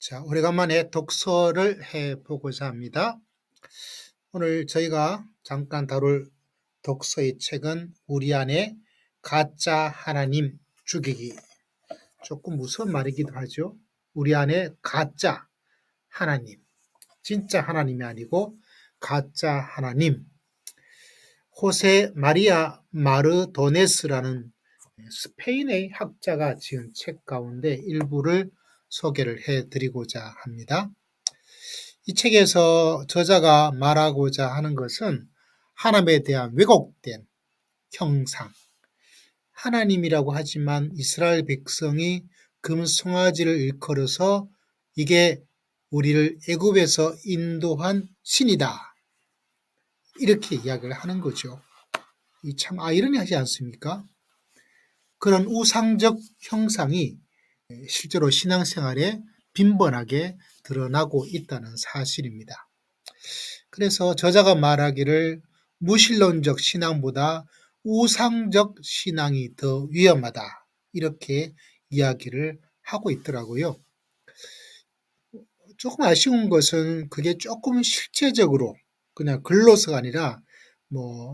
자, 오래간만에 독서를 해보고자 합니다. 오늘 저희가 잠깐 다룰 독서의 책은 우리 안에 가짜 하나님 죽이기. 조금 무서운 말이기도 하죠. 우리 안에 가짜 하나님, 진짜 하나님이 아니고 가짜 하나님. 호세 마리아 마르도네스라는 스페인의 학자가 지은 책 가운데 일부를 소개를 해드리고자 합니다. 이 책에서 저자가 말하고자 하는 것은 하나님에 대한 왜곡된 형상, 하나님이라고 하지만 이스라엘 백성이 금송아지를 일컬어서 이게 우리를 애굽에서 인도한 신이다, 이렇게 이야기를 하는 거죠. 이 참 아이러니하지 않습니까? 그런 우상적 형상이 실제로 신앙생활에 빈번하게 드러나고 있다는 사실입니다. 그래서 저자가 말하기를 무신론적 신앙보다 우상적 신앙이 더 위험하다, 이렇게 이야기를 하고 있더라고요. 조금 아쉬운 것은 그게 조금 실제적으로 그냥 글로서가 아니라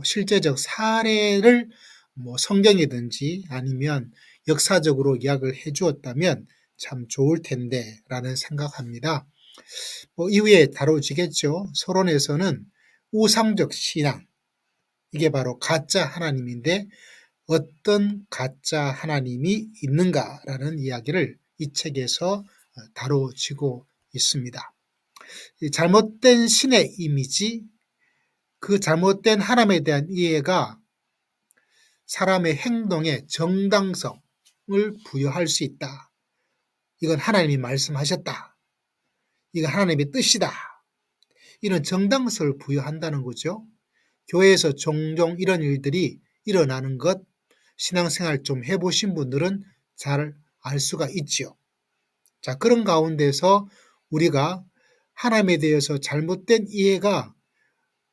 실제적 사례를 성경이든지 아니면 역사적으로 이야기를 해 주었다면 참 좋을 텐데 라는 생각합니다. 이후에 다뤄지겠죠. 서론에서는 우상적 신앙, 이게 바로 가짜 하나님인데 어떤 가짜 하나님이 있는가라는 이야기를 이 책에서 다뤄지고 있습니다. 잘못된 신의 이미지, 그 잘못된 하나님에 대한 이해가 사람의 행동에 정당성을 부여할 수 있다. 이건 하나님이 말씀하셨다. 이건 하나님의 뜻이다. 이런 정당성을 부여한다는 거죠. 교회에서 종종 이런 일들이 일어나는 것, 신앙생활 좀 해보신 분들은 잘 알 수가 있죠. 자, 그런 가운데서 우리가 하나님에 대해서 잘못된 이해가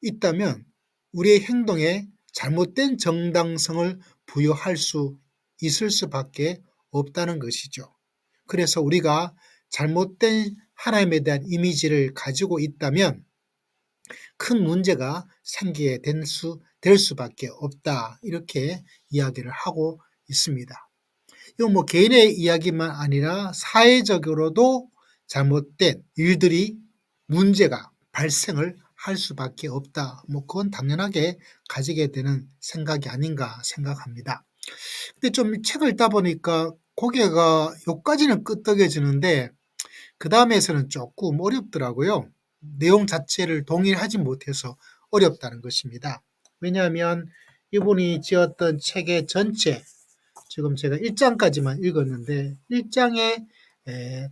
있다면 우리의 행동에 잘못된 정당성을 부여할 수 있을 수밖에 없다는 것이죠. 그래서 우리가 잘못된 하나님에 대한 이미지를 가지고 있다면 큰 문제가 생기게 될 수밖에 없다, 이렇게 이야기를 하고 있습니다. 이건 개인의 이야기만 아니라 사회적으로도 잘못된 일들이 문제가 발생을 할 수밖에 없다. 그건 당연하게 가지게 되는 생각이 아닌가 생각합니다. 근데 좀 책을 읽다 보니까 고개가 여기까지는 끄덕여지는데 그 다음에서는 조금 어렵더라고요. 내용 자체를 동일하지 못해서 어렵다는 것입니다. 왜냐하면 이분이 지었던 책의 전체, 지금 제가 1장까지만 읽었는데 1장의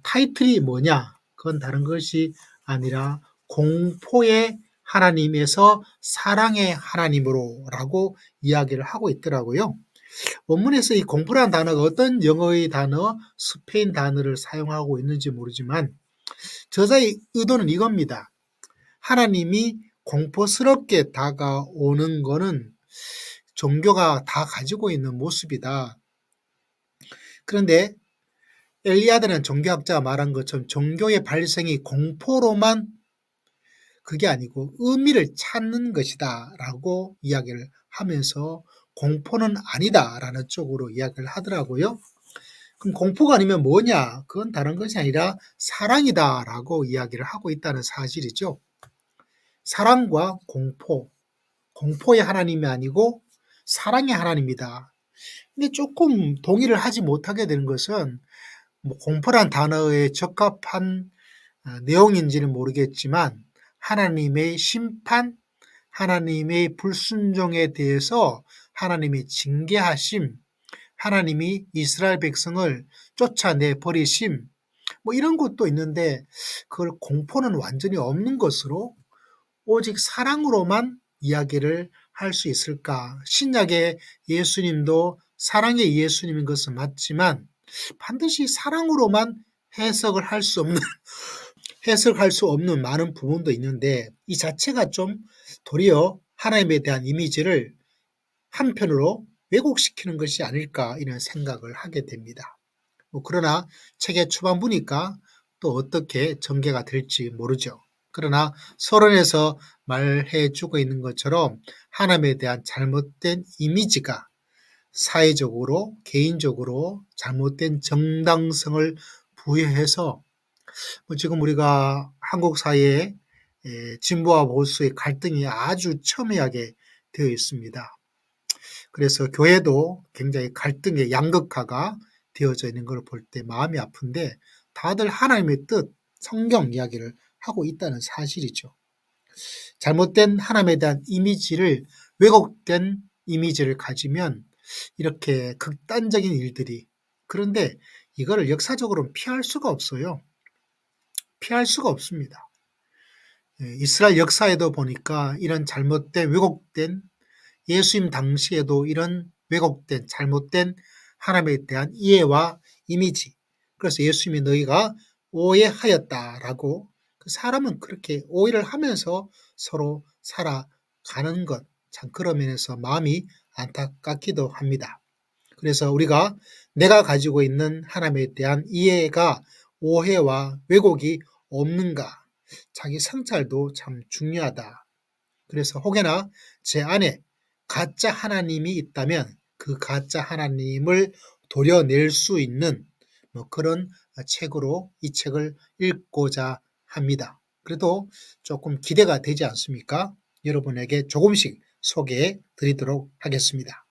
타이틀이 뭐냐? 그건 다른 것이 아니라 공포의 하나님에서 사랑의 하나님으로 라고 이야기를 하고 있더라고요. 원문에서 이 공포라는 단어가 어떤 영어의 단어, 스페인 단어를 사용하고 있는지 모르지만 저자의 의도는 이겁니다. 하나님이 공포스럽게 다가오는 거는 종교가 다 가지고 있는 모습이다. 그런데 엘리아드는 종교학자가 말한 것처럼 종교의 발생이 공포로만 그게 아니고 의미를 찾는 것이다 라고 이야기를 하면서 공포는 아니다 라는 쪽으로 이야기를 하더라고요. 그럼 공포가 아니면 뭐냐? 그건 다른 것이 아니라 사랑이다 라고 이야기를 하고 있다는 사실이죠. 사랑과 공포, 공포의 하나님이 아니고 사랑의 하나님이다. 근데 조금 동의를 하지 못하게 되는 것은 공포란 단어에 적합한 내용인지는 모르겠지만 하나님의 심판, 하나님의 불순종에 대해서 하나님의 징계하심, 하나님이 이스라엘 백성을 쫓아내 버리심, 이런 것도 있는데 그걸 공포는 완전히 없는 것으로 오직 사랑으로만 이야기를 할 수 있을까? 신약의 예수님도 사랑의 예수님인 것은 맞지만 반드시 사랑으로만 해석할 수 없는 많은 부분도 있는데 이 자체가 좀 도리어 하나님에 대한 이미지를 한편으로 왜곡시키는 것이 아닐까, 이런 생각을 하게 됩니다. 그러나 책의 초반 보니까 또 어떻게 전개가 될지 모르죠. 그러나 서론에서 말해 주고 있는 것처럼 하나님에 대한 잘못된 이미지가 사회적으로, 개인적으로 잘못된 정당성을 부여해서 지금 우리가 한국 사회에 진보와 보수의 갈등이 아주 첨예하게 되어 있습니다. 그래서 교회도 굉장히 갈등의 양극화가 되어져 있는 걸 볼 때 마음이 아픈데 다들 하나님의 뜻, 성경 이야기를 하고 있다는 사실이죠. 잘못된 하나님에 대한 이미지를 왜곡된 이미지를 가지면 이렇게 극단적인 일들이 그런데 이거를 역사적으로는 피할 수가 없어요. 피할 수가 없습니다. 이스라엘 역사에도 보니까 이런 잘못된 왜곡된 예수님 당시에도 이런 왜곡된 잘못된 하나님에 대한 이해와 이미지 그래서 예수님이 너희가 오해하였다라고 그 사람은 그렇게 오해를 하면서 서로 살아가는 것 참 그런 면에서 마음이 안타깝기도 합니다. 그래서 우리가 내가 가지고 있는 하나님에 대한 이해가 오해와 왜곡이 없는가 자기 성찰도 참 중요하다. 그래서 혹여나 제 안에 가짜 하나님이 있다면 그 가짜 하나님을 도려낼 수 있는 그런 책으로 이 책을 읽고자 합니다. 그래도 조금 기대가 되지 않습니까? 여러분에게 조금씩 소개해 드리도록 하겠습니다.